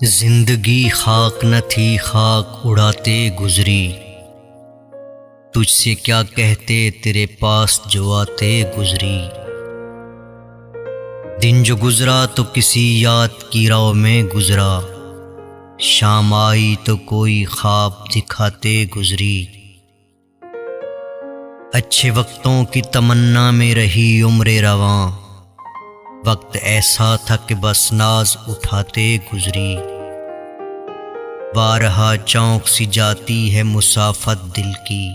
زندگی خاک نہ تھی خاک اڑاتے گزری، تجھ سے کیا کہتے تیرے پاس جو آتے گزری۔ دن جو گزرا تو کسی یاد کی راہ میں گزرا، شام آئی تو کوئی خواب دکھاتے گزری۔ اچھے وقتوں کی تمنا میں رہی عمر رواں، وقت ایسا تھا کہ بس ناز اٹھاتے گزری۔ بارہا چونک سی جاتی ہے مسافت دل کی،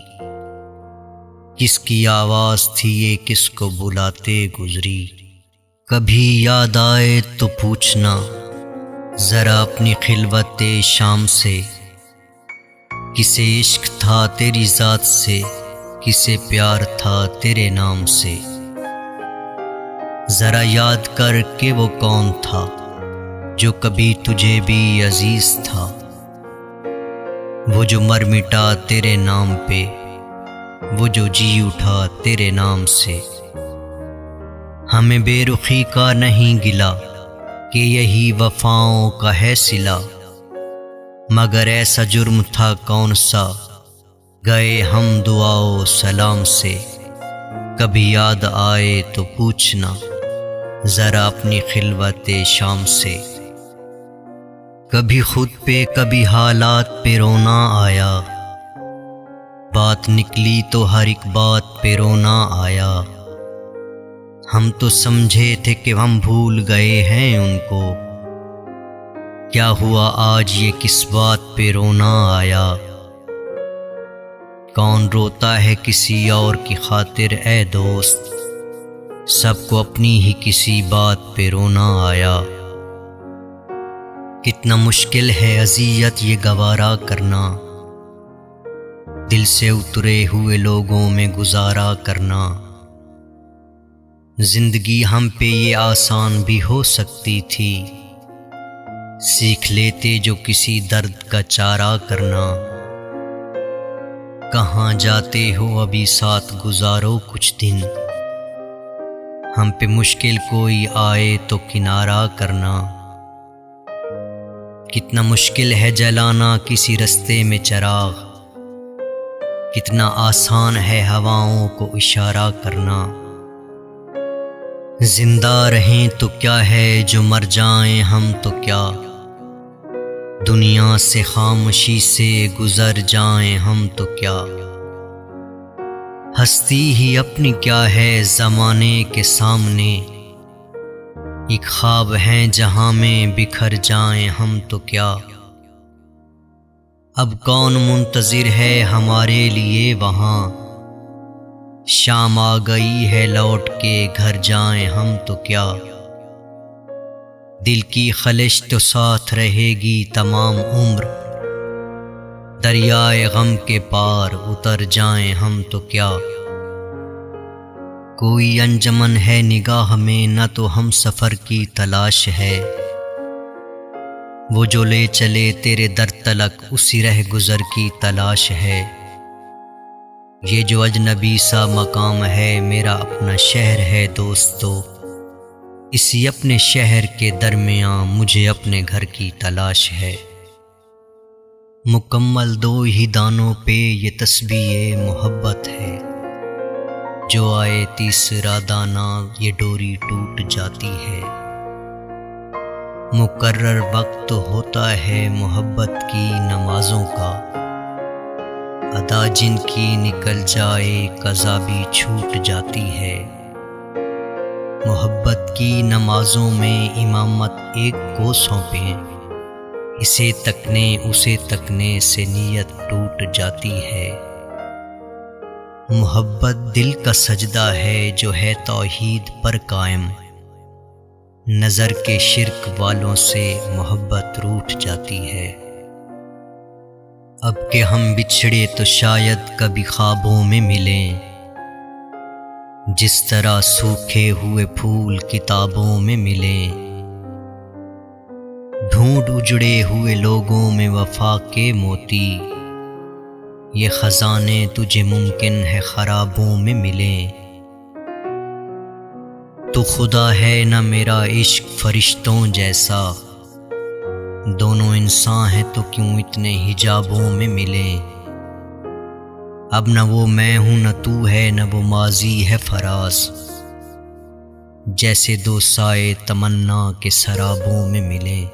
کس کی آواز تھی یہ کس کو بلاتے گزری۔ کبھی یاد آئے تو پوچھنا ذرا اپنی خلوت شام سے، کسے عشق تھا تیری ذات سے، کسے پیار تھا تیرے نام سے۔ ذرا یاد کر کہ وہ کون تھا جو کبھی تجھے بھی عزیز تھا، وہ جو مر مٹا تیرے نام پہ، وہ جو جی اٹھا تیرے نام سے۔ ہمیں بے رخی کا نہیں گلا کہ یہی وفاؤں کا ہے صلہ، مگر ایسا جرم تھا کون سا گئے ہم دعا و سلام سے۔ کبھی یاد آئے تو پوچھنا ذرا اپنی خلوت شام سے۔ کبھی خود پہ کبھی حالات پہ رونا آیا، بات نکلی تو ہر ایک بات پہ رونا آیا۔ ہم تو سمجھے تھے کہ ہم بھول گئے ہیں ان کو، کیا ہوا آج یہ کس بات پہ رونا آیا۔ کون روتا ہے کسی اور کی خاطر اے دوست، سب کو اپنی ہی کسی بات پہ رونا آیا۔ کتنا مشکل ہے اذیت یہ گوارا کرنا، دل سے اترے ہوئے لوگوں میں گزارا کرنا۔ زندگی ہم پہ یہ آسان بھی ہو سکتی تھی، سیکھ لیتے جو کسی درد کا چارہ کرنا۔ کہاں جاتے ہو ابھی ساتھ گزارو کچھ دن، ہم پہ مشکل کوئی آئے تو کنارہ کرنا۔ کتنا مشکل ہے جلانا کسی رستے میں چراغ، کتنا آسان ہے ہواؤں کو اشارہ کرنا۔ زندہ رہیں تو کیا ہے جو مر جائیں ہم تو کیا، دنیا سے خاموشی سے گزر جائیں ہم تو کیا۔ ہستی ہی اپنی کیا ہے زمانے کے سامنے، ایک خواب ہیں جہاں میں بکھر جائیں ہم تو کیا۔ اب کون منتظر ہے ہمارے لیے وہاں، شام آ گئی ہے لوٹ کے گھر جائیں ہم تو کیا۔ دل کی خلش تو ساتھ رہے گی تمام عمر، دریائے غم کے پار اتر جائیں ہم تو کیا۔ کوئی انجمن ہے نگاہ میں نہ تو ہم سفر کی تلاش ہے، وہ جو لے چلے تیرے در تلک اسی رہ گزر کی تلاش ہے۔ یہ جو اجنبی سا مقام ہے میرا اپنا شہر ہے دوستو، اسی اپنے شہر کے درمیان مجھے اپنے گھر کی تلاش ہے۔ مکمل دو ہی دانوں پہ یہ تسبیح محبت ہے، جو آئے تیسرا دانہ یہ ڈوری ٹوٹ جاتی ہے۔ مقرر وقت ہوتا ہے محبت کی نمازوں کا، ادا جن کی نکل جائے قضا بھی چھوٹ جاتی ہے۔ محبت کی نمازوں میں امامت ایک کو سونپیں، اسے تکنے اسے تکنے سے نیت ٹوٹ جاتی ہے۔ محبت دل کا سجدہ ہے جو ہے توحید پر قائم، نظر کے شرک والوں سے محبت روٹھ جاتی ہے۔ اب کہ ہم بچھڑے تو شاید کبھی خوابوں میں ملیں، جس طرح سوکھے ہوئے پھول کتابوں میں ملیں۔ ڈھونڈ اجڑے ہوئے لوگوں میں وفا کے موتی، یہ خزانے تجھے ممکن ہے خرابوں میں ملیں۔ تو خدا ہے نہ میرا عشق فرشتوں جیسا، دونوں انسان ہیں تو کیوں اتنے حجابوں میں ملیں۔ اب نہ وہ میں ہوں نہ تو ہے، نہ وہ ماضی ہے فراز، جیسے دو سائے تمنا کے سرابوں میں ملیں۔